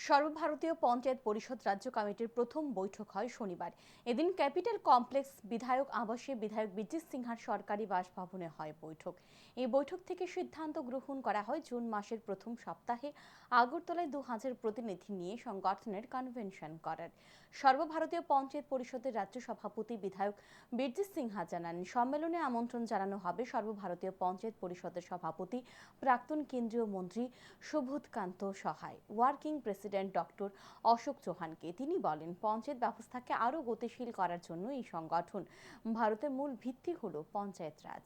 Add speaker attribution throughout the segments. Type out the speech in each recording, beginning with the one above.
Speaker 1: সর্বভারতীয় পঞ্চায়েত পরিষদ রাজ্য কমিটির প্রথম বৈঠক হয় শনিবার। এদিন ক্যাপিটাল কমপ্লেক্স বিধায়ক আবাসে বিধায়ক বিজিত সিনহার সরকারি বাসভবনে হয় বৈঠক। এই বৈঠক থেকে সিদ্ধান্ত গ্রহণ করা হয় জুন মাসের প্রথম সপ্তাহে আগরতলায় 2000 প্রতিনিধি নিয়ে সংগঠনের কনভেনশন করার। সর্বভারতীয় পঞ্চায়েত পরিষদের রাজ্য সভাপতি বিধায়ক বিজিত সিনহা জানান, সম্মেলনে আমন্ত্রণ জানানো হবে সর্বভারতীয় পঞ্চায়েত পরিষদের সভাপতি প্রাক্তন কেন্দ্রীয় মন্ত্রী সুবোধকান্ত সহায়, ওয়ার্কিং প্রেসিডেন্ট ডক্টর অশোক চৌহানকে। তিনি বলেন, পঞ্চায়েত ব্যবস্থাকে আরও গতিশীল করার জন্য এই সংগঠন। ভারতের মূল ভিত্তি হল পঞ্চায়েত রাজ।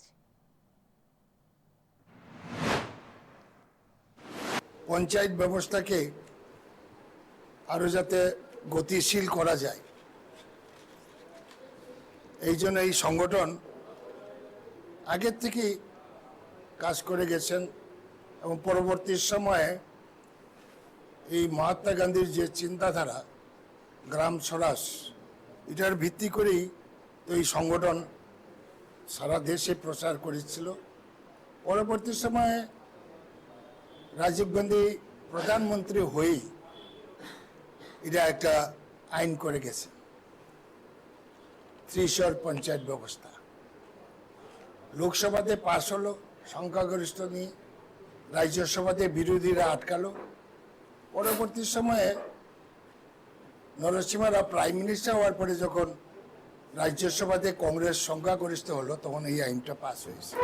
Speaker 2: পঞ্চায়েত ব্যবস্থাকে আরো যাতে গতিশীল করা যায়, এই জন্য এই সংগঠন আগের থেকেই কাজ করে গেছেন এবং পরবর্তী সময়ে এই মহাত্মা গান্ধীর যে চিন্তাধারা গ্রাম স্বরাজ, এটার ভিত্তি করেই তো এই সংগঠন সারা দেশে প্রচার করেছিল। পরবর্তী সময়ে রাজীব গান্ধী প্রধানমন্ত্রী হয়েই এটা একটা আইন করে গেছে, ত্রিস্তর পঞ্চায়েত ব্যবস্থা। লোকসভাতে পাশ হলো সংখ্যাগরিষ্ঠ নিয়ে, রাজ্যসভাতে বিরোধীরা আটকালো। পরবর্তী সময়ে নরসিংহ রাও প্রাইম মিনিস্টার হওয়ার পরে যখন রাজ্যসভাতে কংগ্রেস সংখ্যাগরিষ্ঠ হলো, তখন এই আইনটা পাস হয়েছে।